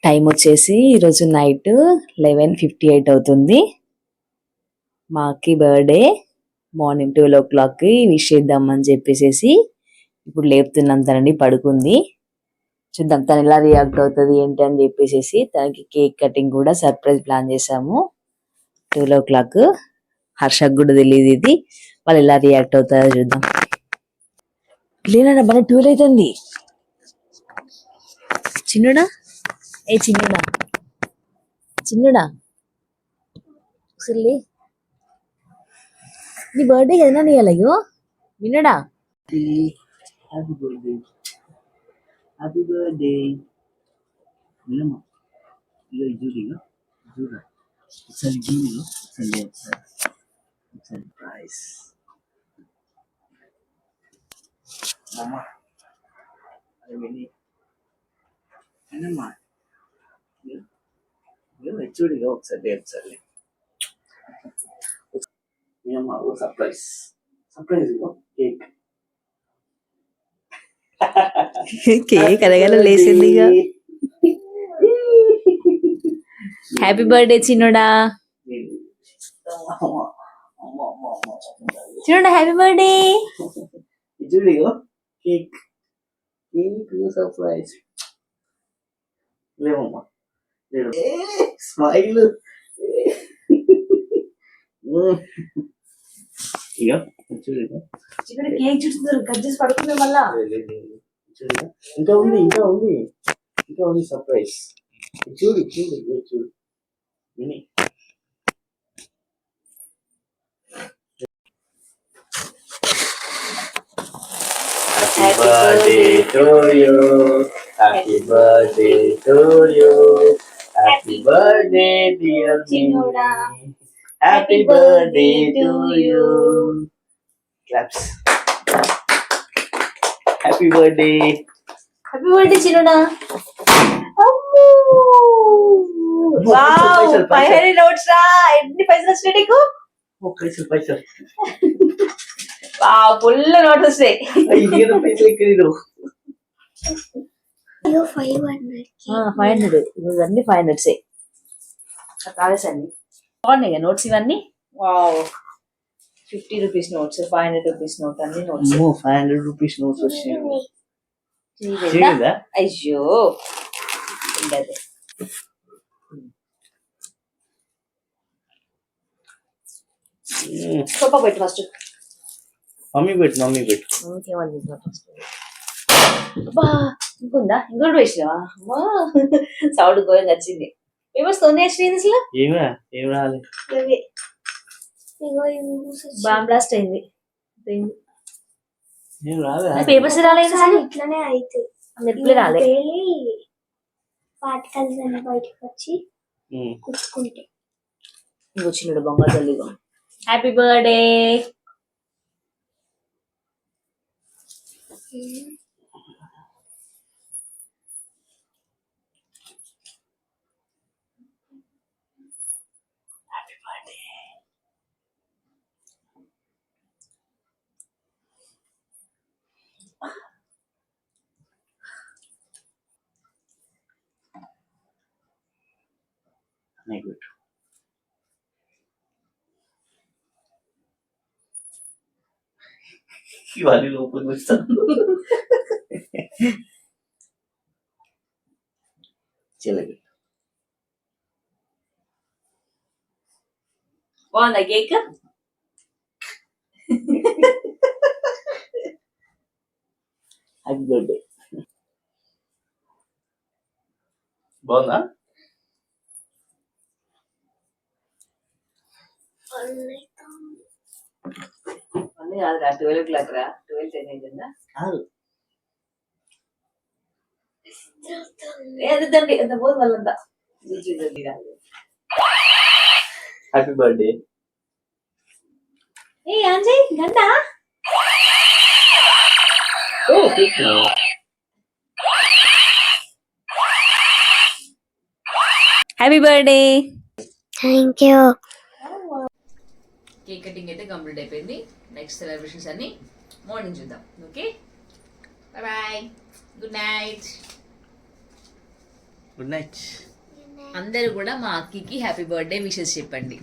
Time వచ్చేసి ఈరోజు night 11:58 అవుతుంది. మాకి బర్త్డే మార్నింగ్ 12 o'clockకి విష్ చేద్దామని చెప్పేసి ఇప్పుడు లేపుతున్నాం. తనని పడుకుంది. చూద్దాం తను ఎలా రియాక్ట్ అవుతుంది ఏంటి అని చెప్పేసి. తనకి కేక్ కటింగ్ కూడా సర్ప్రైజ్ ప్లాన్ చేసాము 12 o'clock. హర్షకు కూడా తెలియదు ఇది. వాళ్ళు ఎలా రియాక్ట్ అవుతారో చూద్దాం. లేనా మన 12 అవుతుంది. చిన్నుడా ఏ చిన్నుడా చిన్నుడా అసలు నీ బర్త్డే కదా నీ అలాగో విన్నడా. హ్యాపీ బర్త్డే హ్యాపీ బర్త్డే వినమ్మా. ఇక జూడిగా జూడ ఒకసారి జూడిలో ఒకసారి ప్రైస్ అమ్మా అది విని వినమ్మా. చూడిగా ఒకసారి వినమ్మా. ఓ సర్ప్రైజ్ కేక్ కేక్ అడగాల లేచింది. హ్యాపీ బర్త్డే చిన్నోడా. చిన్నోడా హ్యాపీ బర్త్డే. చూడిగో కేక్ సర్ప్రైజ్. లేవమ్మా స్మైల్. ఇక చూడిగా కేక్ చూస్తున్నారు. కట్ చేసి పడుతుంది మళ్ళా. ఇంకా ఉంది సర్ప్రైజ్. చూడు విని. Happy birthday to you. Happy birthday to you. Happy birthday dear Chinoda. Happy birthday to you. Claps. Happy birthday. Happy birthday చిన్నోడా. వావ్ 500 నోట్స్ రా. ఎన్ని పైసలు వస్తాయి నీకు? పైసలు వావ్ ఫుల్ నోట్స్ వస్తాయి. పైసలు ఎక్కడ 500 ఇవన్నీ 500 కాలేజ్ అన్ని బాగున్నాయి నోట్స్ ఇవన్నీ. Wow 50 rupees notes 500 rupees note అన్ని నోట్స్. 500 రూపీస్ నోట్స్ వచ్చినాయి. అయ్యో ఉండదు. సోఫా పెట్టు ఫస్ట్. మమ్మీ పెట్టు ఇంకేమని ఫస్ట్. అబ్బా ఇంకుందా ఇంకోటి వేసినావా? అమ్మా సౌండ్ గోయింగ్ వచ్చింది. ఏమొస్తుంది వచ్చింది అసలు? ఏం రాలేదు. బాంబ్ బ్లాస్ట్ అయింది. ఏం రాలే. పేపర్స్ రాలేదు అసలు. ఇట్లానే అయితే ఎప్పుడు రాలే. పార్టికల్స్ అన్ని బయటకు వచ్చి కుట్టుకుంటే వచ్చినాడు బొమ్మ తల్లిగా. Happy birthday. పెట్టు. ఇవన్నీ లోపలికి వస్తాను. చెల్లె బాగుందా కేక్? Happy birthday. బాగుందా? అన్నీ కాదురా 12 o'clock రా. 12:10 అయిందా? ఏదండి ఎంత పోదు వాళ్ళంతా. Happy birthday. ఏ అంజయ్ గంట. Happy birthday. Thank you. Cake cutting అయితే కంప్లీట్ అయిపోయింది. నెక్స్ట్ సెలబ్రేషన్స్ అన్ని మార్నింగ్ చూద్దాం. Okay bye bye. Good night. Good night. అందరూ కూడా మా అక్కికి హ్యాపీ బర్త్డే విషెస్ చెప్పండి.